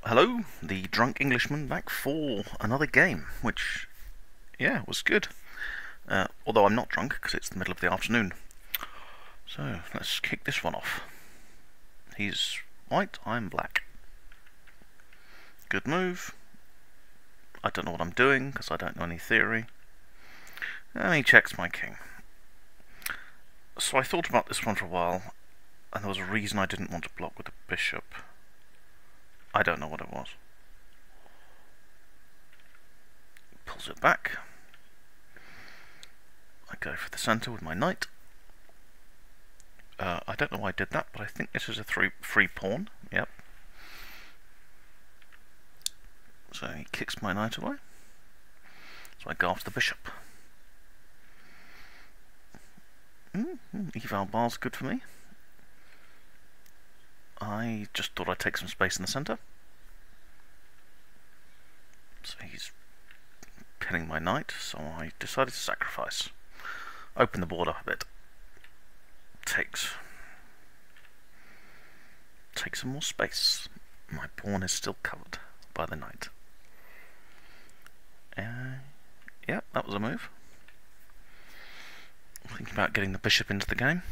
Hello, the drunk Englishman back for another game, which, yeah, was good. Although I'm not drunk because it's the middle of the afternoon. So let's kick this one off. He's white, I'm black. Good move. I don't know what I'm doing because I don't know any theory. And he checks my king. So I thought about this one for a while, and there was a reason I didn't want to block with a bishop. I don't know what it was. Pulls it back. I go for the centre with my knight. I don't know why I did that, but I think this is a free pawn. Yep. So he kicks my knight away. So I go after the bishop. Eval bar's good for me. I just thought I'd take some space in the centre. So he's pinning my knight, so I decided to sacrifice. Open the board up a bit. Takes some more space. My pawn is still covered by the knight. Yeah, that was a move. Thinking about getting the bishop into the game.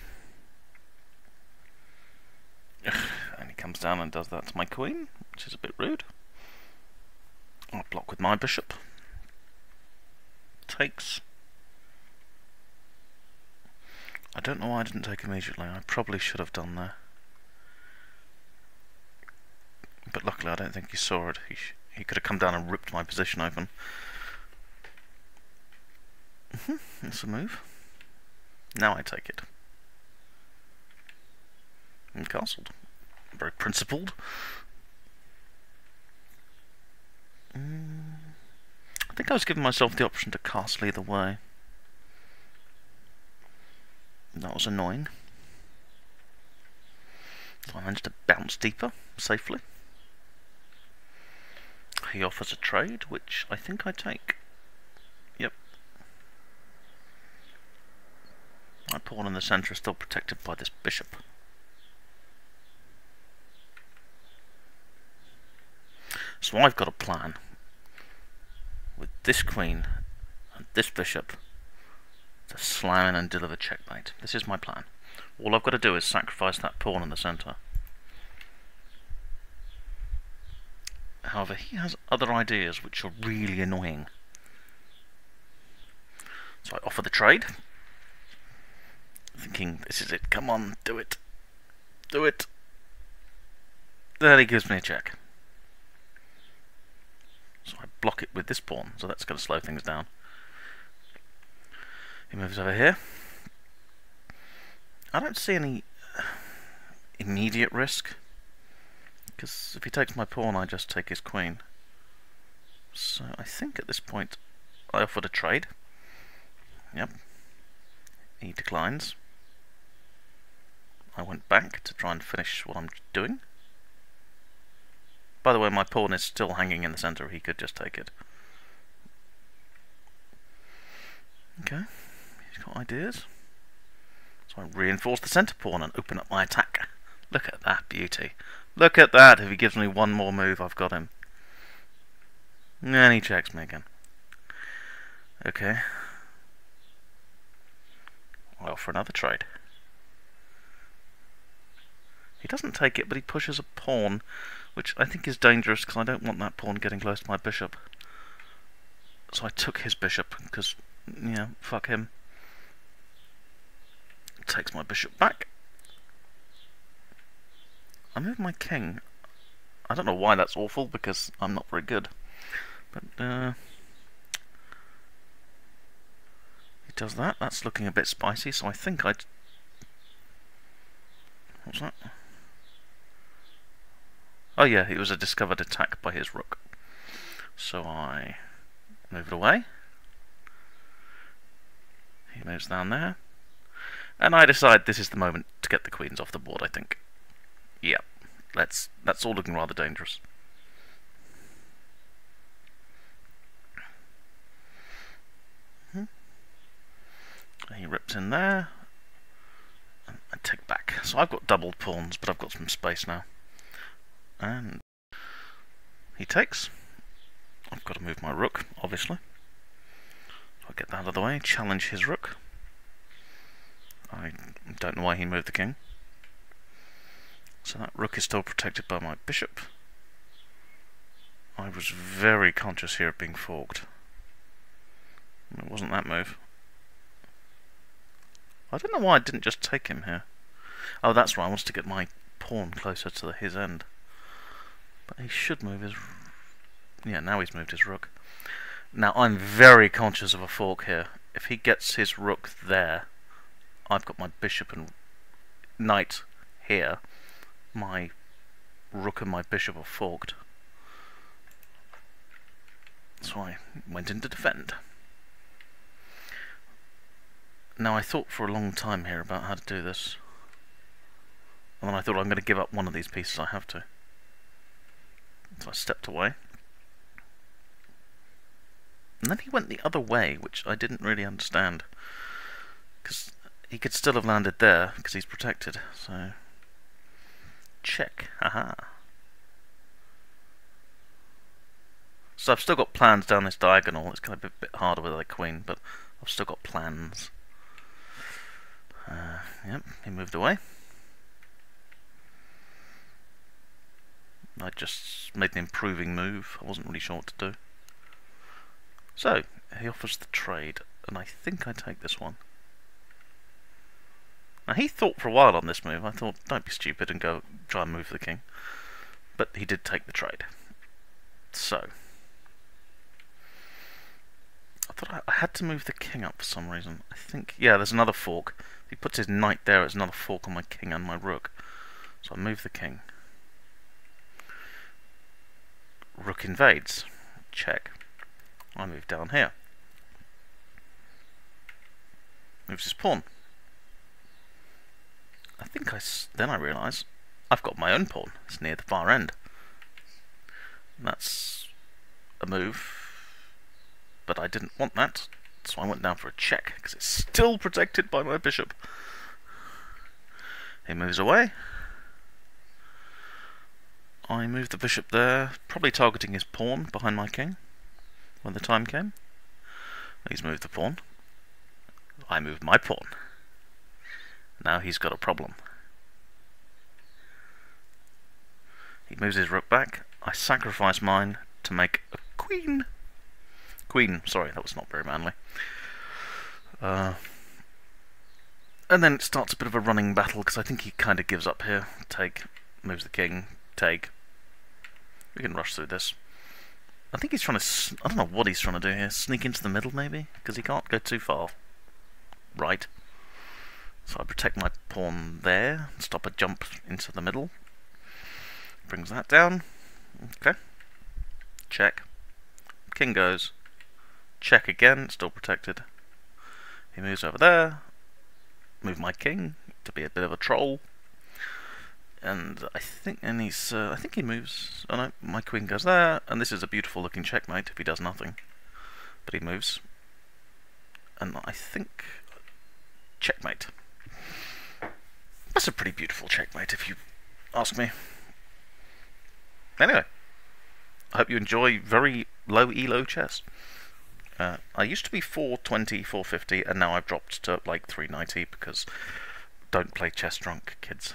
And he comes down and does that to my queen, which is a bit rude. I'll block with my bishop. Takes. I don't know why I didn't take immediately. I probably should have done there. But luckily I don't think he saw it. He could have come down and ripped my position open. That's a move. Now I take it. And castled. Very principled. I think I was giving myself the option to castle either way. That was annoying. So I managed to bounce deeper, safely. He offers a trade, which I think I take. Yep. My pawn in the centre is still protected by this bishop. So I've got a plan. With this queen and this bishop to slam in and deliver checkmate. This is my plan. All I've got to do is sacrifice that pawn in the centre. However, he has other ideas which are really annoying. So I offer the trade, thinking, this is it, come on, do it. Do it. Then he gives me a check. So I block it with this pawn, so that's going to slow things down. He moves over here. I don't see any immediate risk, because if he takes my pawn I just take his queen. So I think at this point I offered a trade. Yep. He declines. I went back to try and finish what I'm doing. By the way, my pawn is still hanging in the centre, he could just take it. Okay, he's got ideas. So I reinforce the centre pawn and open up my attack. Look at that beauty. Look at that, if he gives me one more move I've got him. And he checks me again. Okay. I offer another trade. He doesn't take it, but he pushes a pawn, which I think is dangerous because I don't want that pawn getting close to my bishop. So I took his bishop because, yeah, fuck him. Takes my bishop back. I move my king. I don't know why that's awful because I'm not very good. But he does that. That's looking a bit spicy, so I think I'd... What's that? Oh yeah, it was a discovered attack by his rook. So I move it away. He moves down there. And I decide this is the moment to get the queens off the board, I think. Yeah, that's all looking rather dangerous. He rips in there. And I take back. So I've got doubled pawns, but I've got some space now. And he takes. I've got to move my rook, obviously. I'll get that out of the way, challenge his rook. I don't know why he moved the king. So that rook is still protected by my bishop. I was very conscious here of being forked. It wasn't that move. I don't know why I didn't just take him here. Oh, that's right, I wanted to get my pawn closer to his end. But he should move his... Yeah, now he's moved his rook. Now, I'm very conscious of a fork here. If he gets his rook there, I've got my bishop and knight here. My rook and my bishop are forked. So I went in to defend. Now, I thought for a long time here about how to do this. And then I thought I'm going to give up one of these pieces, I have to. So I stepped away. And then he went the other way, which I didn't really understand. Because he could still have landed there, because he's protected, so... Check. Haha. So I've still got plans down this diagonal. It's going to be a bit harder with the queen, but I've still got plans. Yep, he moved away. I just made an improving move. I wasn't really sure what to do. So, he offers the trade, and I think I take this one. Now, he thought for a while on this move. I thought, don't be stupid and go try and move the king. But he did take the trade. So, I thought I had to move the king up for some reason. I think, yeah, there's another fork. If he puts his knight there, it's another fork on my king and my rook. So I move the king. Rook invades. Check. I move down here. Moves his pawn. I think then I realise I've got my own pawn. It's near the far end. And that's a move, but I didn't want that, so I went down for a check because it's still protected by my bishop. He moves away. I move the bishop there, probably targeting his pawn behind my king when the time came. He's moved the pawn. I moved my pawn. Now he's got a problem. He moves his rook back. I sacrifice mine to make a queen. Queen, sorry, that was not very manly. And then it starts a bit of a running battle, because I think he kind of gives up here. Take, moves the king, take. We can rush through this. I think he's trying to, I don't know what he's trying to do here. Sneak into the middle, maybe? Because he can't go too far. Right. So I protect my pawn there, stop a jump into the middle. Brings that down. Okay. Check. King goes. Check again, still protected. He moves over there. Move my king to be a bit of a troll. And I think I think he moves. Oh no, my queen goes there, and this is a beautiful looking checkmate if he does nothing. But he moves. And I think checkmate. That's a pretty beautiful checkmate if you ask me. Anyway, I hope you enjoy very low elo chess. I used to be 420, 450, and now I've dropped to like 390 because don't play chess drunk, kids.